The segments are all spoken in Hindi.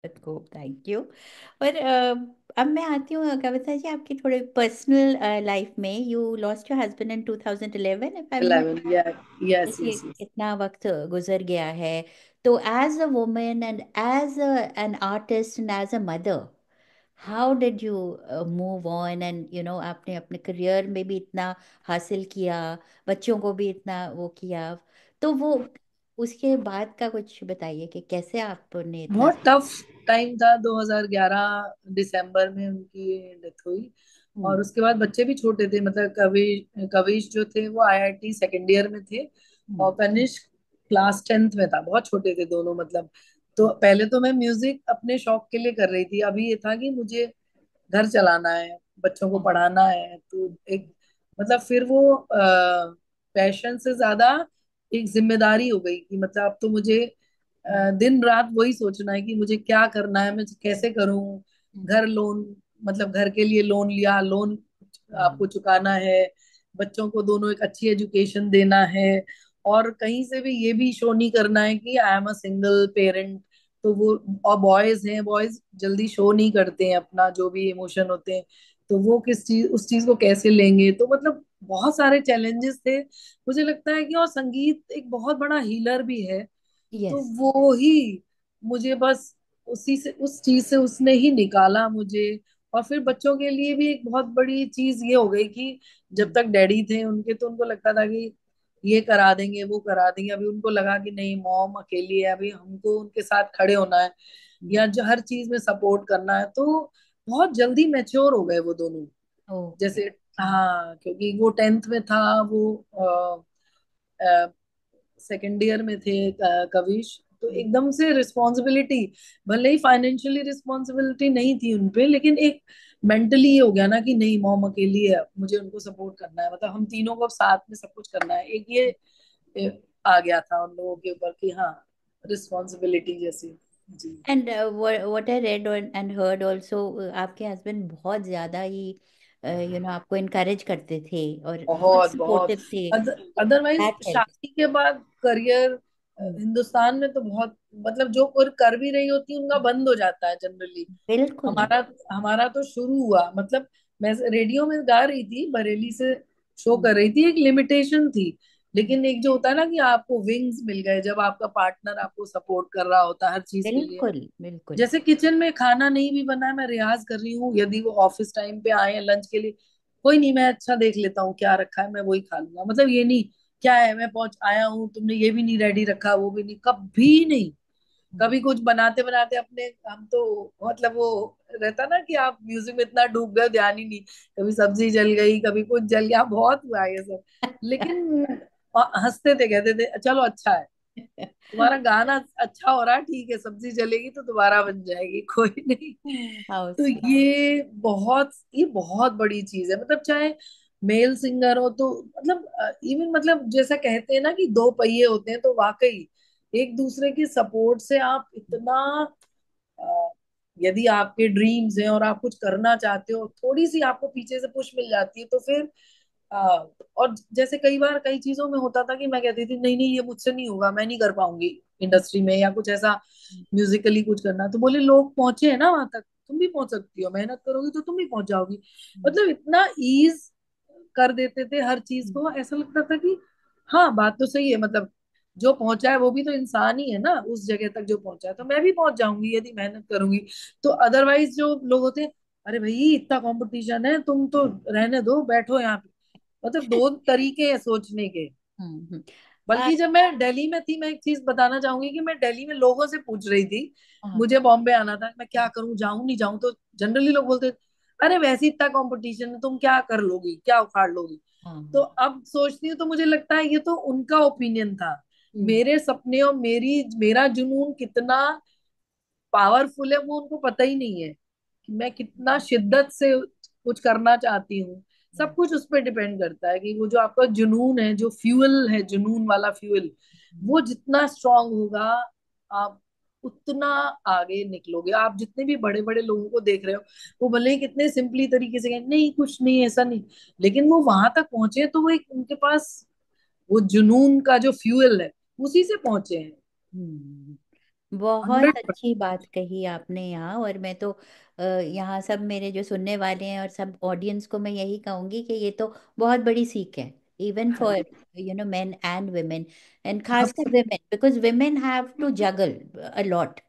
को थैंक यू। पर अब मैं आती हूँ कविता जी आपकी थोड़े पर्सनल लाइफ में। You lost your husband in 2011 if I am not. 11, yeah, yes, देखिए yes, yes. कितना वक्त गुजर गया है। तो as a woman and as an artist and as a mother, how did you move on and आपने अपने करियर में भी इतना हासिल किया, बच्चों को भी इतना वो किया, तो वो उसके बाद का कुछ बताइए कि कैसे आपने इतना। बहुत टफ टाइम था। 2011 दिसंबर में उनकी डेथ हुई। और हम्म। उसके बाद बच्चे भी छोटे थे, मतलब कविश कविश जो थे वो आईआईटी सेकेंड ईयर में थे, और हम्म। कनिष्क क्लास 10th में था। बहुत छोटे थे दोनों, मतलब। तो पहले तो मैं म्यूजिक अपने शौक के लिए कर रही थी, अभी ये था कि मुझे घर चलाना है, बच्चों को हम्म। पढ़ाना है, तो एक मतलब फिर वो पैशन से ज्यादा एक जिम्मेदारी हो गई कि मतलब अब तो मुझे दिन रात वही सोचना है कि मुझे क्या करना है, मैं कैसे करूं। हम्म। घर लोन, मतलब घर के लिए लोन लिया, लोन हम्म। आपको चुकाना है, बच्चों को दोनों एक अच्छी एजुकेशन देना है, और कहीं से भी ये भी शो नहीं करना है कि I am a single parent. तो वो, और बॉयज हैं, बॉयज जल्दी शो नहीं करते हैं अपना जो भी इमोशन होते हैं, तो वो किस चीज, उस चीज को कैसे लेंगे, तो मतलब बहुत सारे चैलेंजेस थे। मुझे लगता है कि, और संगीत एक बहुत बड़ा हीलर भी है, तो यस। वो ही मुझे बस उसी से, उस चीज से उसने ही निकाला मुझे। और फिर बच्चों के लिए भी एक बहुत बड़ी चीज ये हो गई कि जब हम्म। तक डैडी थे उनके, तो उनको लगता था कि ये करा देंगे वो करा देंगे, अभी उनको लगा कि नहीं, मॉम अकेली है, अभी हमको उनके साथ खड़े होना है, हम्म। या जो हर चीज में सपोर्ट करना है। तो बहुत जल्दी मैच्योर हो गए वो दोनों। ओके। जैसे, हाँ, क्योंकि वो 10th में था, वो सेकेंड ईयर में थे, कविश। तो एकदम से रिस्पॉन्सिबिलिटी, भले ही फाइनेंशियली रिस्पॉन्सिबिलिटी नहीं थी उनपे, लेकिन एक मेंटली ये हो गया ना कि नहीं, मॉम अकेली है, मुझे उनको सपोर्ट करना है, मतलब हम तीनों को साथ में सब कुछ करना है, एक ये आ गया था उन लोगों के ऊपर कि हाँ, रिस्पॉन्सिबिलिटी जैसी। जी। And what I read and heard also, आपके हस्बैंड बहुत ज्यादा ही आपको इनकरेज करते थे और बहुत बहुत बहुत। सपोर्टिव थे। Otherwise that help. शादी के बाद करियर हिंदुस्तान में तो बहुत, मतलब जो कोई कर भी रही होती है उनका बंद हो जाता है जनरली। बिल्कुल। हमारा हमारा तो शुरू हुआ, मतलब मैं रेडियो में गा रही थी, बरेली से शो कर रही थी, एक लिमिटेशन थी। लेकिन एक जो होता है ना कि आपको विंग्स मिल गए, जब आपका पार्टनर आपको सपोर्ट कर रहा होता है हर चीज के लिए। बिल्कुल। बिल्कुल। जैसे किचन में खाना नहीं भी बना है, मैं रियाज कर रही हूँ, यदि वो ऑफिस टाइम पे आए हैं लंच के लिए, कोई नहीं, मैं अच्छा देख लेता हूँ क्या रखा है, मैं वही खा लूंगा, मतलब ये नहीं क्या है, मैं पहुंच आया हूँ, तुमने ये भी नहीं रेडी रखा, वो भी नहीं, कभी नहीं। कभी कुछ बनाते बनाते अपने, हम तो मतलब वो रहता ना कि आप म्यूजिक में इतना डूब गए, ध्यान ही नहीं, कभी सब्जी जल गई, कभी कुछ जल गया, बहुत हुआ है ये सब। लेकिन हंसते थे, कहते थे चलो अच्छा है, तुम्हारा गाना अच्छा हो रहा है, ठीक है, सब्जी जलेगी तो दोबारा बन जाएगी, कोई नहीं। तो हाउस। ये बहुत बड़ी चीज है, मतलब चाहे मेल सिंगर हो तो, मतलब इवन, मतलब जैसा कहते हैं ना कि दो पहिए होते हैं, तो वाकई एक दूसरे की सपोर्ट से आप इतना, अ, यदि आपके ड्रीम्स हैं और आप कुछ करना चाहते हो, थोड़ी सी आपको पीछे से पुश मिल जाती है, तो फिर अ, और जैसे कई बार कई चीजों में होता था कि मैं कहती थी नहीं नहीं, ये मुझसे नहीं होगा, मैं नहीं कर पाऊंगी इंडस्ट्री में, या कुछ ऐसा म्यूजिकली कुछ करना, तो बोले लोग पहुंचे हैं ना वहां तक, तुम भी पहुंच सकती हो, मेहनत करोगी तो तुम भी पहुंच जाओगी। मतलब इतना ईज कर देते थे हर चीज को, ऐसा लगता था कि हाँ, बात तो सही है, मतलब जो पहुंचा है वो भी तो इंसान ही है ना, उस जगह तक जो पहुंचा है, तो मैं भी पहुंच जाऊंगी यदि मेहनत करूंगी। तो अदरवाइज जो लोग होते हैं, अरे भाई इतना कंपटीशन है, तुम तो रहने दो, बैठो यहाँ पे। मतलब दो तरीके हैं सोचने के। हम्म। आ, बल्कि जब मैं दिल्ली में थी, मैं एक चीज बताना चाहूंगी कि मैं दिल्ली में लोगों से पूछ रही थी, हाँ। मुझे बॉम्बे आना था, मैं क्या करूं, जाऊं नहीं जाऊं, तो जनरली लोग बोलते, अरे वैसे ही इतना कंपटीशन है, तुम क्या कर लोगी, क्या उखाड़ लोगी। तो हाँ। अब सोचती हूँ तो मुझे लगता है ये तो उनका ओपिनियन था। हम्म। मेरे सपने और मेरा जुनून कितना पावरफुल है वो उनको पता ही नहीं है, कि मैं कितना शिद्दत से कुछ करना चाहती हूँ। सब कुछ उस पर डिपेंड करता है कि वो जो आपका जुनून है, जो फ्यूल है, जुनून वाला फ्यूल, वो जितना स्ट्रांग होगा, आप उतना आगे निकलोगे। आप जितने भी बड़े बड़े लोगों को देख रहे हो, वो भले ही कितने सिंपली तरीके से कहें नहीं कुछ नहीं ऐसा नहीं, लेकिन वो वहां तक पहुंचे तो वो एक उनके पास वो जुनून का जो फ्यूल है, उसी से पहुंचे हैं। हम्म। बहुत 100%। अच्छी बात कही आपने यहाँ। और मैं तो यहाँ सब मेरे जो सुनने वाले हैं और सब ऑडियंस को मैं यही कहूंगी कि ये तो बहुत बड़ी सीख है, इवन हाँ फॉर जी। मेन एंड women, एंड खासकर अब women, because women have to juggle a lot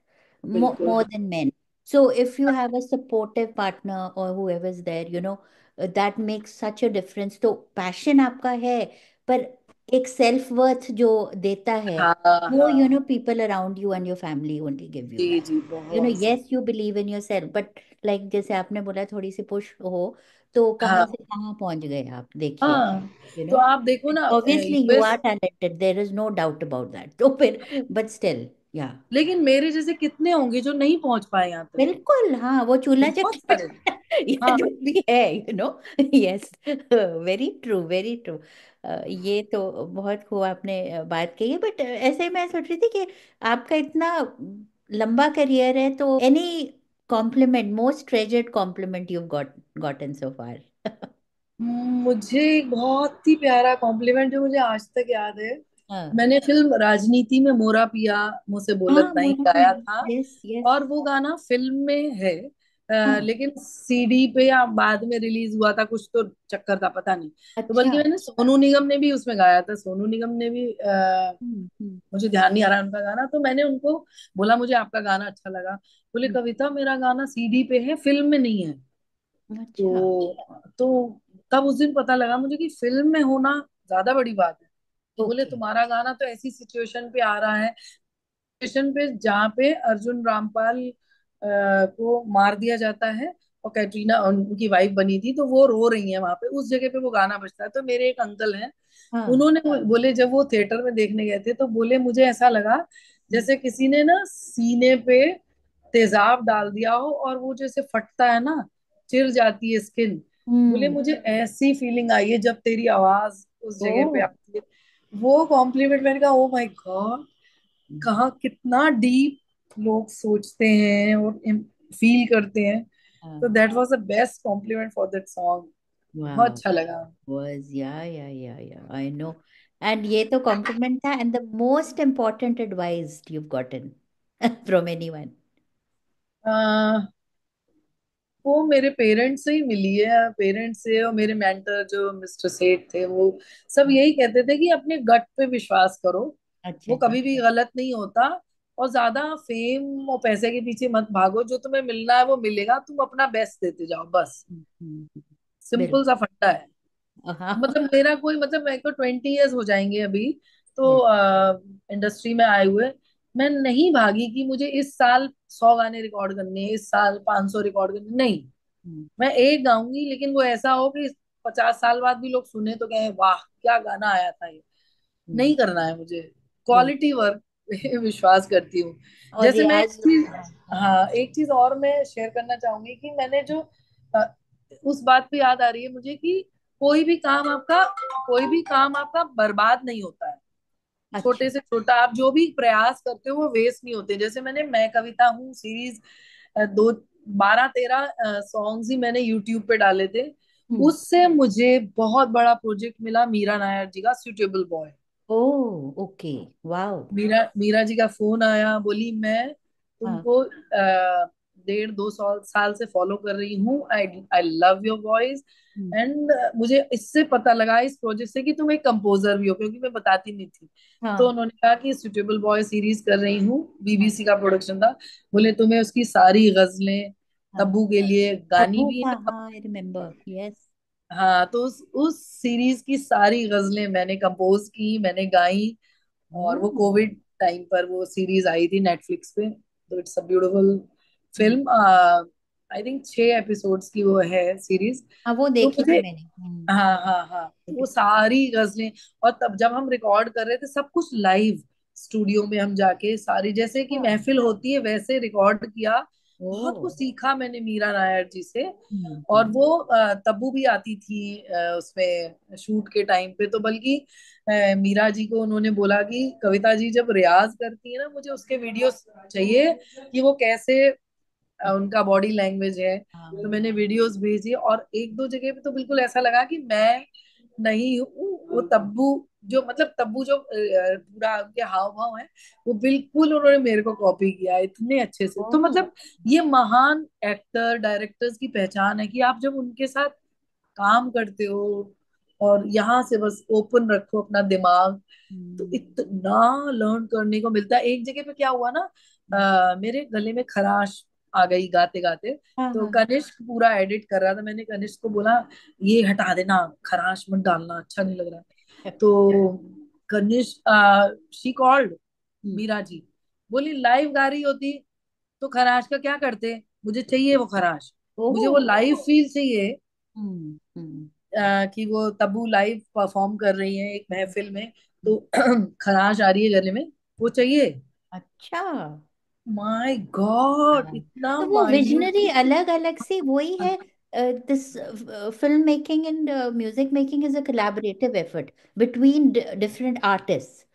बिल्कुल। more than men. So if you have a supportive partner or whoever's there, that makes such a difference. तो पैशन आपका है, पर एक सेल्फ वर्थ जो देता है हाँ वो, हाँ। people around you and your family only give you ji that. जी बहुत सही। Yes, you believe in yourself, but like जैसे आपने बोला थोड़ी सी पुश हो, तो कहाँ हाँ से कहाँ पहुंच गए आप, देखिए। हाँ। यू तो नो आप देखो ना obviously you are US, talented, there is no doubt about that. तो फिर बट स्टिल, या लेकिन मेरे जैसे कितने होंगे जो नहीं पहुंच पाए यहाँ तक। बिल्कुल, हाँ, वो चूल्हा बहुत चक्की सारे। या हाँ। जो भी है, yes, very true, very true. ये तो बहुत खूब आपने बात कही है। बट ऐसे ही मैं सोच रही थी कि आपका इतना लंबा करियर है, तो any compliment, most treasured compliment you gotten so far? मुझे एक बहुत ही प्यारा कॉम्प्लीमेंट जो मुझे आज तक याद है, हाँ मैंने फिल्म राजनीति में मोरा पिया मुझसे बोलत हाँ, नहीं मोना गाया पिया, था। Yes yes. और वो गाना फिल्म में है, हाँ, लेकिन सीडी पे या बाद में रिलीज हुआ था, कुछ तो चक्कर था पता नहीं। तो अच्छा। बल्कि मैंने सोनू निगम ने भी उसमें गाया था, सोनू निगम ने भी हम्म। मुझे ध्यान नहीं आ रहा उनका गाना। तो मैंने उनको बोला मुझे आपका गाना अच्छा लगा। बोले हम्म, कविता मेरा गाना सीडी पे है, फिल्म में नहीं है। अच्छा। तो तब उस दिन पता लगा मुझे कि फिल्म में होना ज्यादा बड़ी बात है। तो बोले ओके। तुम्हारा गाना तो ऐसी सिचुएशन पे आ रहा है, स्टेशन पे जहाँ पे अर्जुन रामपाल को मार दिया जाता है, और कैटरीना उनकी वाइफ बनी थी, तो वो रो रही है वहां पे, उस जगह पे वो गाना बजता है। तो मेरे एक अंकल हैं, हाँ। उन्होंने बोले जब वो थिएटर में देखने गए थे तो बोले मुझे ऐसा लगा हम्म जैसे किसी ने ना सीने पे तेजाब डाल दिया हो, और वो जैसे फटता है ना, चिर जाती है स्किन। बोले हम्म, मुझे ऐसी फीलिंग आई है जब तेरी आवाज उस ओ, जगह पे आती है। वो कॉम्प्लीमेंट मैंने कहा ओ माय गॉड, कहाँ कितना डीप लोग सोचते हैं और फील करते हैं। तो हाँ, that was the best compliment for that song. बहुत wow, अच्छा लगा। was, yeah, I know. And ये तो compliment था, and the most important advice you've gotten from anyone? आ, वो मेरे पेरेंट्स से ही मिली है, पेरेंट्स से, और मेरे मेंटर जो मिस्टर सेठ थे, वो सब यही कहते थे कि अपने गट पे विश्वास करो, अच्छा वो अच्छा। कभी भी गलत नहीं होता। और ज्यादा फेम और पैसे के पीछे मत भागो, जो तुम्हें मिलना है वो मिलेगा, तुम अपना बेस्ट देते जाओ बस। सिंपल सा बिल्कुल। फंडा है। हाँ। मतलब मेरा कोई मतलब, मेरे को 20 ईयर्स हो जाएंगे अभी, तो Yes. इंडस्ट्री में आए हुए। मैं नहीं भागी कि मुझे इस साल 100 गाने रिकॉर्ड करने हैं, इस साल 500 रिकॉर्ड करने, नहीं। हम्म, मैं एक गाऊंगी, लेकिन वो ऐसा हो कि 50 साल बाद भी लोग सुने तो कहें वाह क्या गाना आया था ये। हम्म, नहीं करना है मुझे, बिल्कुल। क्वालिटी वर्क विश्वास करती हूँ। और जैसे मैं एक रियाज। चीज, हाँ हाँ। हाँ एक चीज और मैं शेयर करना चाहूंगी कि मैंने जो अ, उस बात पे याद आ रही है मुझे कि कोई भी काम आपका कोई भी काम आपका बर्बाद नहीं होता है। अच्छा। छोटे से छोटा आप जो भी प्रयास करते हो वो वेस्ट नहीं होते। जैसे मैंने मैं कविता हूँ सीरीज, दो 12-13 सॉन्ग्स ही मैंने यूट्यूब पे डाले थे। हम्म। उससे मुझे बहुत बड़ा प्रोजेक्ट मिला मीरा नायर जी का सुटेबल बॉय। ओ, ओके, वाओ। मीरा मीरा जी का फोन आया, बोली मैं हाँ। तुमको 1.5-2 साल से फॉलो कर रही हूँ, I I love your voice. Hmm, and मुझे इससे पता लगा इस प्रोजेक्ट से कि तुम एक कंपोजर भी हो, क्योंकि मैं बताती नहीं थी। तो हाँ उन्होंने कहा कि सुटेबल बॉय सीरीज कर रही हूँ, हाँ बीबीसी का प्रोडक्शन था। बोले तुम्हें उसकी सारी गजलें हाँ। तब्बू के लिए गानी तब्बू भी का, है। हाँ, आई रिमेम्बर, यस। हाँ तो उस सीरीज की सारी गजलें मैंने कंपोज की, मैंने गाई। और वो ओ। कोविड टाइम पर वो सीरीज आई थी नेटफ्लिक्स पे, तो it's a beautiful hmm, film. I think 6 episodes की वो है सीरीज। हाँ, वो तो देखी थी मुझे, मैंने। हाँ हाँ हाँ, तो वो सारी गजलें, और तब जब हम रिकॉर्ड कर रहे थे सब कुछ लाइव स्टूडियो में हम जाके सारी जैसे कि हाँ। महफिल होती है वैसे रिकॉर्ड किया। ओ। बहुत कुछ सीखा मैंने मीरा नायर जी से। और हम्म। वो तब्बू भी आती थी उसमें शूट के टाइम पे। तो बल्कि मीरा जी को उन्होंने बोला कि कविता जी जब रियाज करती है ना, मुझे उसके वीडियोस चाहिए कि वो कैसे उनका बॉडी लैंग्वेज है। हाँ तो मैंने वीडियोस भेजी, और एक दो जगह पे तो बिल्कुल ऐसा लगा कि मैं नहीं हूँ। वो तब्बू, जो मतलब तब्बू जो पूरा उनके हाव भाव है, वो बिल्कुल उन्होंने मेरे को कॉपी किया है इतने अच्छे से। तो ओह। मतलब ये महान एक्टर डायरेक्टर्स की पहचान है कि आप जब उनके साथ काम करते हो और यहाँ से बस ओपन रखो अपना दिमाग, तो हम्म, इतना लर्न करने को मिलता है। एक जगह पे क्या हुआ ना, मेरे गले में खराश आ गई गाते गाते। हाँ तो हाँ। कनिष्क पूरा एडिट कर रहा था, मैंने कनिष्क को बोला ये हटा देना, खराश मत डालना, अच्छा नहीं लग रहा। तो कनिष्क, शी कॉल्ड हम्म, मीरा जी, बोली लाइव गा रही होती तो खराश का क्या करते, मुझे चाहिए वो खराश, मुझे वो ओह। लाइव फील चाहिए। हम्म। कि वो तब्बू लाइव परफॉर्म कर रही हैं एक हम्म, महफिल में, हम्म। तो खराश आ रही है गले में, वो चाहिए। अच्छा। माय गॉड, हाँ। इतना तो वो विजनरी माइन्यूटली। अलग अलग से वही है। This film making and music making is a collaborative effort between different artist.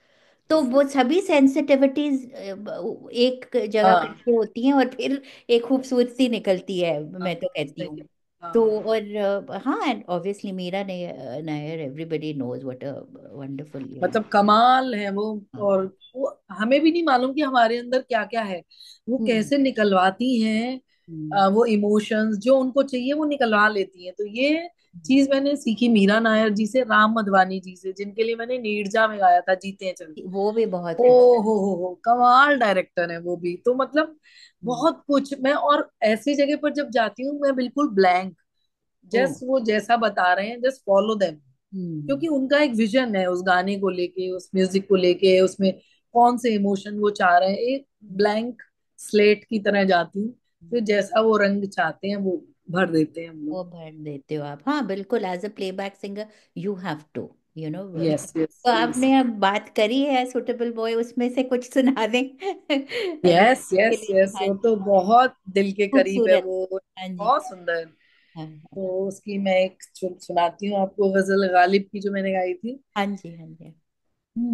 तो वो सभी सेंसिटिविटीज एक जगह पे हाँ, होती हैं और फिर एक खूबसूरती निकलती है, हाँ, मैं तो कहती हूँ। सही है। तो हाँ, और हाँ, एंड ऑब्वियसली मीरा ने Nair, everybody knows what a wonderful मतलब कमाल है वो। हाँ। और वो हमें भी नहीं मालूम कि हमारे अंदर क्या क्या है, वो हम्म। कैसे निकलवाती हैं। हम्म। वो इमोशंस जो उनको चाहिए वो निकलवा लेती हैं। तो ये हम्म। चीज मैंने सीखी मीरा नायर जी से, राम मधवानी जी से, जिनके लिए मैंने नीरजा में गाया था जीते हैं चल। वो भी बहुत ओ खूब। हो, कमाल डायरेक्टर है वो भी। तो मतलब हम्म। बहुत कुछ मैं, और ऐसी जगह पर जब जाती हूँ मैं बिल्कुल ब्लैंक, ओ। जस्ट वो जैसा बता रहे हैं जस्ट फॉलो देम। हम्म। क्योंकि उनका एक विजन है उस गाने को लेके, उस म्यूजिक को लेके, उसमें कौन से इमोशन वो चाह रहे हैं। एक ब्लैंक स्लेट की तरह जाती हूँ, फिर जैसा वो रंग चाहते हैं वो भर देते हैं हम लोग। वो भर देते हो आप, हाँ बिल्कुल, as a playback singer you have to, you know. Yes, yes, तो यस, आपने अब बात करी है सुटेबल बॉय, उसमें से कुछ सुना दें अगर यस, के यस, लिए। यस, हाँ वो जी। तो बहुत दिल के करीब है खूबसूरत। वो, हाँ जी। बहुत सुंदर। हाँ तो हाँ। उसकी मैं एक सुनाती हूँ आपको, गजल गालिब की जो मैंने गाई थी। हाँ जी। हाँ जी।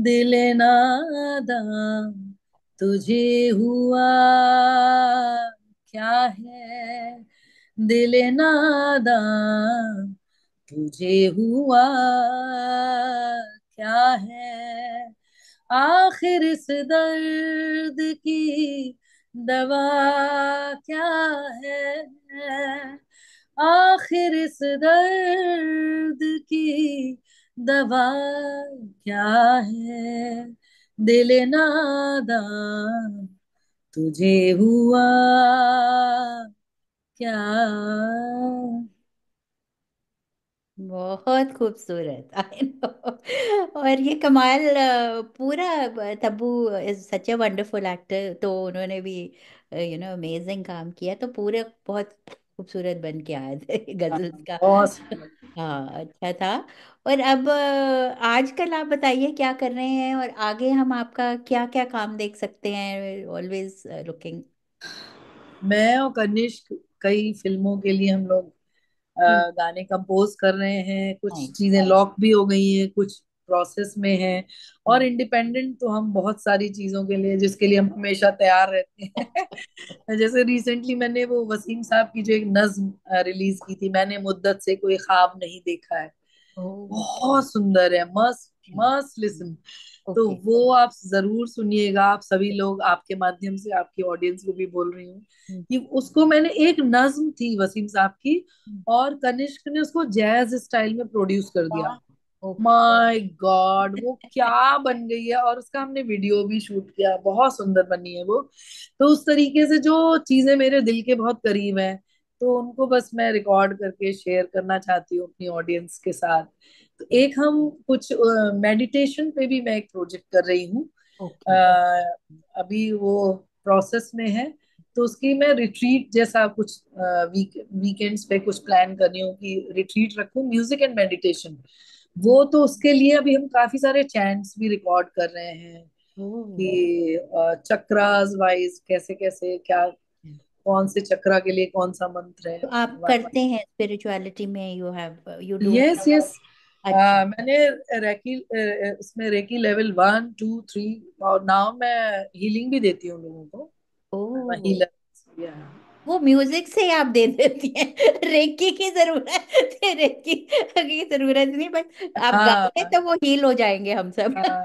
दिल नादां तुझे हुआ क्या है, दिल नादां तुझे हुआ क्या है, आखिर इस दर्द की दवा क्या है, आखिर इस दर्द की दवा क्या है, दिल नादां तुझे हुआ क्या। बहुत खूबसूरत आई नो। और ये कमाल पूरा Tabu is such a wonderful actor, तो उन्होंने भी यू नो अमेजिंग काम किया, तो पूरे बहुत खूबसूरत बन के आए थे गजल्स का। बहुत। हाँ अच्छा था। और अब आजकल आप बताइए क्या कर रहे हैं, और आगे हम आपका क्या क्या काम देख सकते हैं, ऑलवेज लुकिंग। मैं और कनिष्क कई फिल्मों के लिए हम लोग गाने कंपोज कर रहे हैं, कुछ चीजें लॉक भी हो गई हैं, कुछ प्रोसेस में हैं। और इंडिपेंडेंट तो हम बहुत सारी चीजों के लिए, जिसके लिए हम हमेशा तैयार रहते हैं। जैसे रिसेंटली मैंने वो वसीम साहब की जो एक नज्म रिलीज की थी, मैंने मुद्दत से कोई ख्वाब नहीं देखा है, ओह। बहुत सुंदर है, मस्त मस्त लिसन। तो ओके। वो आप जरूर सुनिएगा, आप सभी लोग, आपके माध्यम से आपकी ऑडियंस को भी बोल रही हूँ कि उसको मैंने, एक नज्म थी वसीम साहब की, और कनिष्क ने उसको जैज स्टाइल में प्रोड्यूस कर दिया। वाह। ओके। माय गॉड, वो क्या बन गई है, और उसका हमने वीडियो भी शूट किया, बहुत सुंदर बनी है वो। तो उस तरीके से जो चीजें मेरे दिल के बहुत करीब हैं, तो उनको बस मैं रिकॉर्ड करके शेयर करना चाहती हूँ अपनी ऑडियंस के साथ। तो एक हम कुछ मेडिटेशन पे भी मैं एक प्रोजेक्ट कर रही हूँ। ओके। अभी वो प्रोसेस में है। तो उसकी मैं रिट्रीट जैसा कुछ वीकेंड्स पे कुछ प्लान कर रही हूँ कि रिट्रीट रखूँ म्यूजिक एंड मेडिटेशन। वो तो उसके लिए अभी हम काफी सारे चैंट्स भी रिकॉर्ड कर रहे हैं ओह। कि चक्रास वाइज कैसे कैसे क्या, कौन से चक्रा के लिए कौन सा मंत्र है। तो आप करते हैं स्पिरिचुअलिटी में, you have you do. Yes, yes. अच्छा। मैंने रेकी, इसमें रेकी लेवल 1, 2, 3, और नाउ मैं हीलिंग भी देती हूँ लोगों को। ओह। हीलर। वो म्यूजिक से ही आप दे देती हैं। रेकी की जरूरत रेकी की जरूरत नहीं, बट आप गा लें हाँ तो वो हील हो जाएंगे हम सब। हाँ।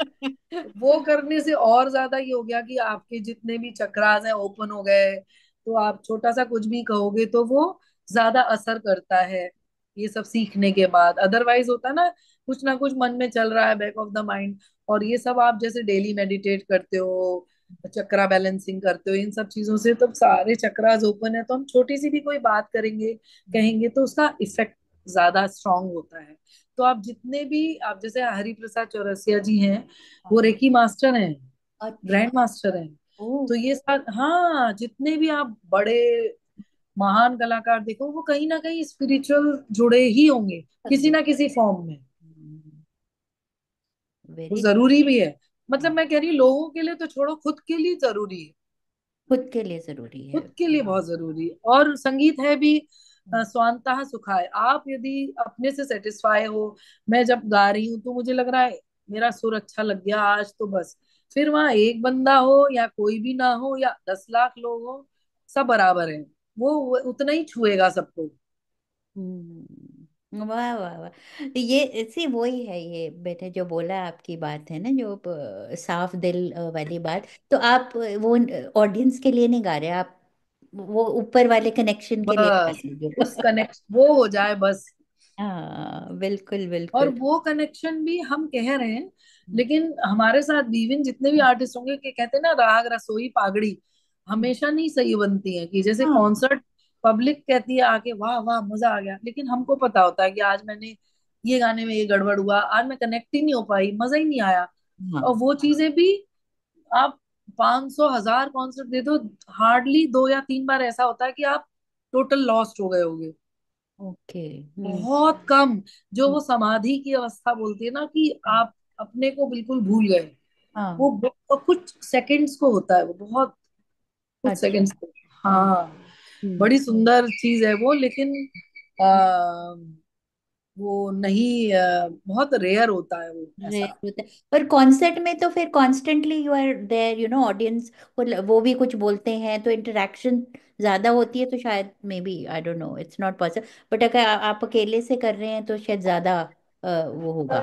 वो करने से और ज्यादा ये हो गया कि आपके जितने भी चक्रास हैं ओपन हो गए, तो आप छोटा सा कुछ भी कहोगे तो वो ज्यादा असर करता है ये सब सीखने के बाद। अदरवाइज होता कुछ ना कुछ मन में चल रहा है बैक ऑफ द माइंड। और ये सब आप जैसे डेली मेडिटेट करते हो, चक्रा बैलेंसिंग करते हो, इन सब चीजों से तो सारे चक्रास ओपन है, तो हम छोटी सी भी कोई बात करेंगे कहेंगे तो उसका इफेक्ट ज्यादा स्ट्रांग होता है। तो आप जितने भी, आप जैसे हरि प्रसाद चौरसिया जी हैं, वो रेकी मास्टर हैं, अच्छा। ग्रैंड मास्टर हैं। तो ये ओके। साथ, हाँ, जितने भी आप बड़े महान कलाकार देखो वो कहीं ना कहीं स्पिरिचुअल जुड़े ही होंगे किसी ना किसी फॉर्म में। वो वेरी। जरूरी भी है। मतलब मैं कह रही हूँ लोगों के लिए तो छोड़ो, खुद के लिए जरूरी है। खुद के लिए जरूरी है। खुद के लिए बहुत जरूरी है। और संगीत है भी स्वांतः सुखाय। आप यदि अपने से सेटिस्फाई हो, मैं जब गा रही हूँ तो मुझे लग रहा है मेरा सुर अच्छा लग गया आज तो बस, फिर वहां एक बंदा हो या कोई भी ना हो या 10 लाख लोग हो, सब बराबर है। वो उतना ही छुएगा सबको। वाह वाह वाह, ये इसी वही है, ये बेटे जो बोला आपकी बात है ना, जो साफ दिल वाली बात। तो आप वो ऑडियंस के लिए नहीं गा रहे आप, वो ऊपर वाले कनेक्शन के लिए गा बस रहे हो उस जो। कनेक्ट वो हो जाए बस। हाँ बिल्कुल और बिल्कुल। वो कनेक्शन भी हम कह रहे हैं, लेकिन हमारे साथ भी इवन जितने भी आर्टिस्ट होंगे कि कहते हैं ना राग रसोई पागड़ी हमेशा नहीं सही बनती है। कि जैसे हाँ कॉन्सर्ट पब्लिक कहती है आके वाह वाह मजा आ गया, लेकिन हमको पता होता है कि आज मैंने ये गाने में ये गड़बड़ हुआ, आज मैं कनेक्ट ही नहीं हो पाई, मजा ही नहीं आया। और हाँ। वो चीजें भी आप 500 1000 कॉन्सर्ट दे दो, हार्डली 2 या 3 बार ऐसा होता है कि आप टोटल लॉस्ट हो गए होगे। ओके। बहुत कम, जो वो समाधि की अवस्था बोलती है ना, कि आप अपने को बिल्कुल भूल गए, हाँ। वो कुछ सेकंड्स को होता है, वो बहुत कुछ अच्छा। सेकंड्स को। हाँ, हम्म। बड़ी सुंदर चीज है वो, लेकिन आ, वो नहीं, बहुत रेयर होता है वो रेयर ऐसा। होता है, पर कॉन्सर्ट में तो फिर constantly you are there, audience को वो भी कुछ बोलते हैं तो इंटरेक्शन ज्यादा होती है, तो शायद maybe I don't know, it's not possible. But अगर आप अकेले से कर रहे हैं तो शायद ज्यादा वो होगा।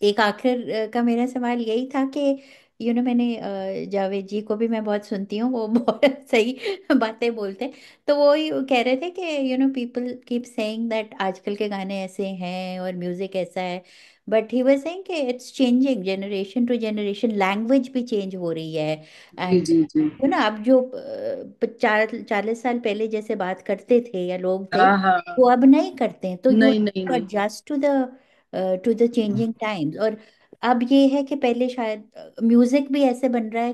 एक आखिर का मेरा सवाल यही था कि मैंने जावेद जी को भी मैं बहुत सुनती हूँ, वो बहुत सही बातें बोलते हैं। तो वो ही कह रहे थे कि पीपल कीप सेइंग दैट आजकल के गाने ऐसे हैं और म्यूजिक ऐसा है, बट ही वाज सेइंग कि it's changing generation to generation, language भी चेंज हो रही है। जी एंड जी जी। आप जो 40 साल पहले जैसे बात करते थे या लोग थे, हाँ हाँ हाँ। वो अब नहीं करते हैं, तो यू नहीं नहीं नहीं। Adjust to the changing times. और अब ये है कि पहले शायद म्यूजिक भी ऐसे बन रहा है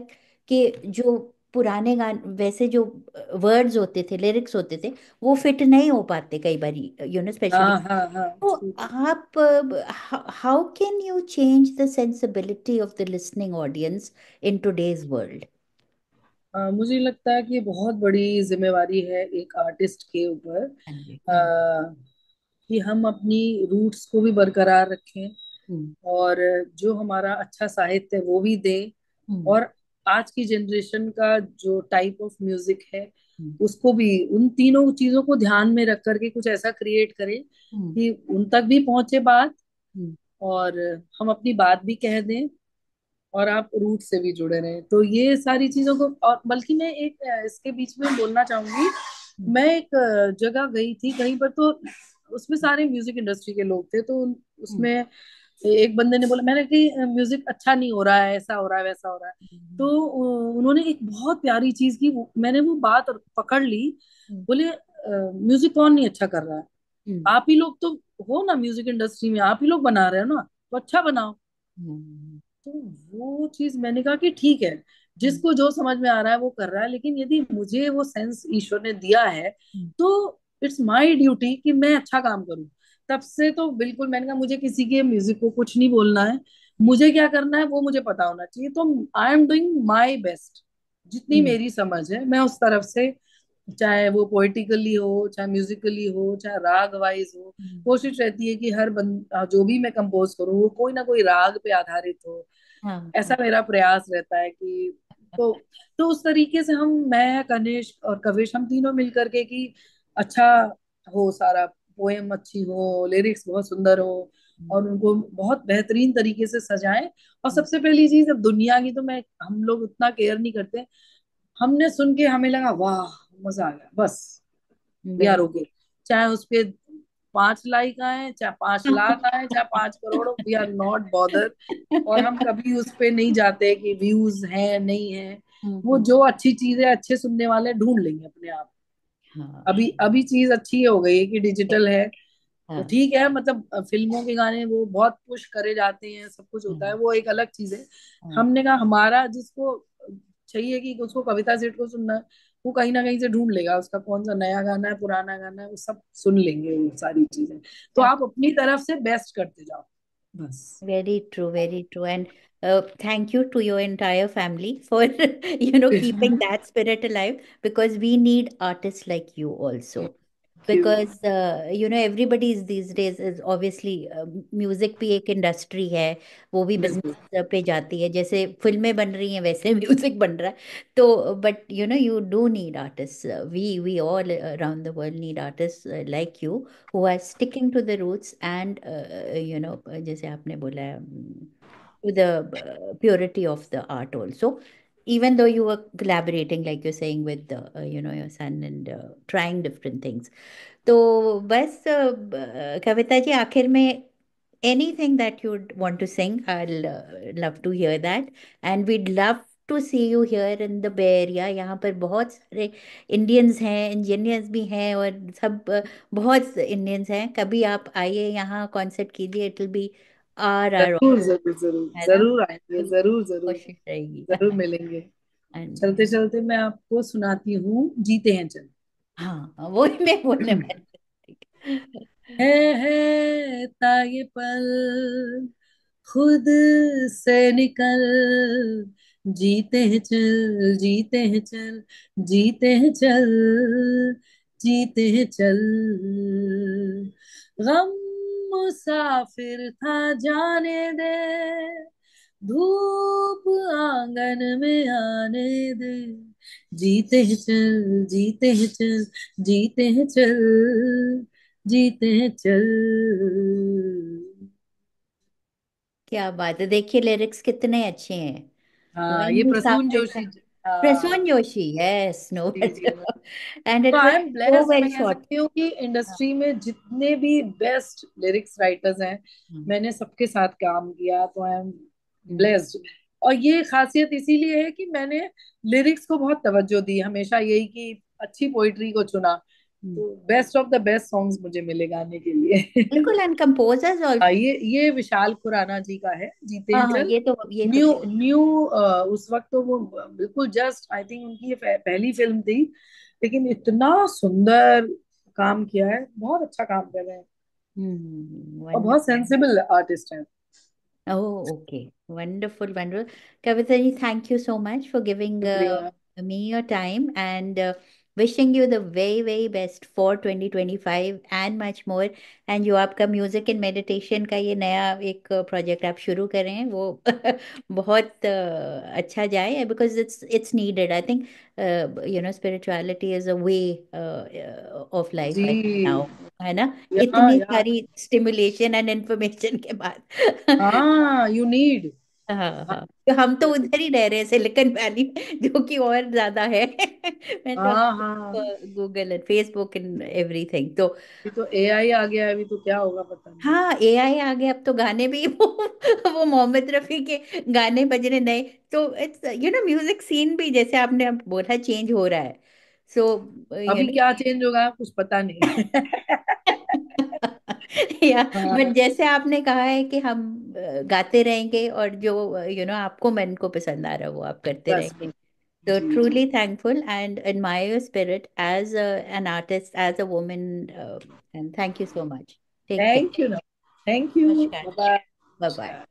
कि जो पुराने गाने वैसे जो वर्ड्स होते थे, लिरिक्स होते थे, वो फिट नहीं हो पाते कई बार, स्पेशली। हाँ हाँ हाँ। तो आप how can you change the sensibility of the listening audience in today's world? मुझे लगता है कि ये बहुत बड़ी जिम्मेवारी है एक आर्टिस्ट के ऊपर, हाँ जी। हाँ। अ, कि हम अपनी रूट्स को भी बरकरार रखें, हम्म। और जो हमारा अच्छा साहित्य है वो भी दें। हम्म। और आज की जनरेशन का जो टाइप ऑफ म्यूजिक है हम्म। उसको भी, उन तीनों चीजों को ध्यान में रख करके कुछ ऐसा क्रिएट करें हम्म। कि उन तक भी पहुंचे बात, हम्म। और हम अपनी बात भी कह दें, और आप रूट से भी जुड़े रहें। तो ये सारी चीजों को, और बल्कि मैं एक इसके बीच में बोलना चाहूंगी। हम्म। मैं एक जगह गई थी कहीं पर, तो उसमें सारे म्यूजिक इंडस्ट्री के लोग थे, तो हम्म। उसमें एक बंदे ने बोला, मैंने कि म्यूजिक अच्छा नहीं हो रहा है, ऐसा हो रहा है वैसा हो रहा है। तो हम्म। उन्होंने एक बहुत प्यारी चीज की, मैंने वो बात पकड़ ली। हम्म। बोले म्यूजिक कौन नहीं अच्छा कर रहा है, हम्म। आप ही लोग तो हो ना म्यूजिक इंडस्ट्री में, आप ही लोग बना रहे हो ना, तो अच्छा बनाओ। हम्म। तो वो चीज मैंने कहा कि ठीक है, हम्म। जिसको जो समझ में आ रहा है वो कर रहा है, लेकिन यदि मुझे वो सेंस ईश्वर ने दिया है हम्म। तो इट्स माय ड्यूटी कि मैं अच्छा काम करूं। तब से तो बिल्कुल मैंने कहा मुझे किसी के म्यूजिक को कुछ नहीं बोलना है, मुझे क्या करना है वो मुझे पता होना चाहिए। तो I am doing my best, जितनी हम्म। मेरी समझ है मैं उस तरफ से, चाहे वो पोइटिकली हो, चाहे म्यूजिकली हो, चाहे राग वाइज हो, हम्म। कोशिश रहती है कि हर जो भी मैं कंपोज करूँ वो कोई ना कोई राग पे आधारित हो। हाँ ऐसा हाँ। मेरा प्रयास रहता है कि तो तो उस तरीके से हम, मैं, कनिष्क और कविश, हम तीनों मिल करके कि अच्छा हो सारा, पोएम अच्छी हो, लिरिक्स बहुत सुंदर हो, और उनको बहुत बेहतरीन तरीके से सजाएं। और सबसे पहली चीज, अब दुनिया की तो मैं, हम लोग उतना केयर नहीं करते। हमने सुन के हमें लगा वाह, मजा आ गया, बस वी आर वेरी ओके। चाहे उस पे 5 लाइक आए, चाहे 5 लाख आए, चाहे 5 crore, we are not bother. और हम कभी उस पे नहीं जाते कि व्यूज हैं नहीं है। वो जो अच्छी चीज है, अच्छे सुनने वाले ढूंढ लेंगे अपने आप। हाँ, अभी अभी चीज अच्छी हो गई है कि डिजिटल है, तो हाँ, ठीक है, मतलब फिल्मों के गाने वो बहुत पुश करे जाते हैं, सब कुछ होता है, हाँ, वो एक अलग चीज है। हाँ। हमने कहा हमारा जिसको चाहिए कि उसको कविता सेठ को सुनना है, वो कहीं ना कहीं से ढूंढ लेगा, उसका कौन सा नया गाना है, पुराना गाना है, वो सब सुन लेंगे, वो सारी चीजें। तो आप अपनी तरफ से बेस्ट करते जाओ, बस। Very true, very true. And thank you to your entire family for, keeping that spirit alive, because we need artists like you also. क्यों? Because, everybody is these days is obviously, music भी एक इंडस्ट्री है, वो भी बिल्कुल। बिजनेस पे जाती है, जैसे फिल्में बन रही हैं वैसे म्यूजिक बन रहा है। तो but you do need artists. We all around the world need artists like you, who are sticking to the roots, and जैसे आपने बोला है, to the purity of the art also, even though you were collaborating, like you're saying, with your son, and trying different things. तो बस कविता जी, आखिर में anything that you'd want to sing, I'll love to hear that. And we'd love to see you here in the Bay Area. यहाँ पर बहुत सारे इंडियंस हैं, इंजीनियर्स भी हैं, और सब बहुत इंडियंस हैं। कभी आप आइए यहाँ, कॉन्सर्ट कीजिए, इट विल बी आर जरूर जरूर जरूर है ना। जरूर आएंगे, बिल्कुल, जरूर जरूर। कोशिश रहेगी। जरूर मिलेंगे। हाँ जी। चलते चलते मैं आपको सुनाती हूँ, जीते हैं चल। हाँ, वो ही मैं बोलने वाली थी। ठीक है। है ताये पल खुद से निकल, जीते हैं चल, जीते हैं चल, जीते हैं चल, जीते हैं चल। गम मुसाफिर था, जाने दे, धूप आंगन में आने दे, जीते हैं चल, जीते हैं चल, जीते हैं चल, जीते हैं चल। क्या बात है, देखिए लिरिक्स कितने अच्छे हैं। हाँ, गम ये प्रसून मुसाफिर था। जोशी। हाँ। प्रसून जोशी, यस, नो जी जी। डाउट। एंड तो it I was am so blessed, well मैं कह शॉट। सकती हूँ कि इंडस्ट्री में जितने भी बेस्ट लिरिक्स राइटर्स हैं, मैंने सबके साथ काम किया, तो आई एम ब्लेस्ड। और ये खासियत इसीलिए है कि मैंने लिरिक्स को बहुत तवज्जो दी, हमेशा यही कि अच्छी पोइट्री को चुना, तो best of the best songs मुझे मिले गाने के लिए। बिल्कुल, एंड कंपोजर्स हाँ, ऑल्सो। ये विशाल खुराना जी का है, जीते हाँ, हैं हाँ, चल। ये तो न्यू खैर। न्यू उस वक्त तो वो बिल्कुल जस्ट, आई थिंक उनकी ये पहली फिल्म थी, लेकिन इतना सुंदर काम किया है, बहुत अच्छा काम कर रहे हैं, और बहुत वंडरफुल। सेंसिबल आर्टिस्ट हैं। Oh, okay. Wonderful, wonderful. Kavita ji, thank you so much for giving शुक्रिया। me your time, and wishing you the very, very best for 2025 and much more. And जो आपका म्यूजिक एंड मेडिटेशन का ये नया एक प्रोजेक्ट आप शुरू कर रहे हैं, वो बहुत अच्छा जाए, because it's needed, I think. Spirituality is a way of life right जी। नाउ, है ना। या इतनी या सारी स्टिमुलेशन एंड इंफॉर्मेशन के बाद। हाँ, यू नीड। हाँ, हाँ, हाँ, तो हम तो बिल्कुल। उधर ही रह रहे हैं, सिलिकॉन वैली में, जो कि और ज्यादा है। मैं तो हाँ हाँ। Google and Facebook and everything तो। अभी तो एआई आ गया है, अभी तो क्या होगा पता नहीं। हाँ, एआई आ गया, अब तो गाने भी वो मोहम्मद रफी के गाने बजने नए। तो इट्स म्यूजिक सीन भी, जैसे आपने अब बोला, चेंज हो रहा है। सो यू अभी क्या चेंज होगा कुछ पता नहीं। या बट हाँ, जैसे आपने कहा है कि हम गाते रहेंगे, और जो आपको मन को पसंद आ रहा है वो आप करते बस रहेंगे। बस। So जी जी। truly thankful and admire your spirit as an artist, as a woman, and thank you so much. Take care. Thank you ना। Thank you. Namaskar. Bye Bye bye. Bye.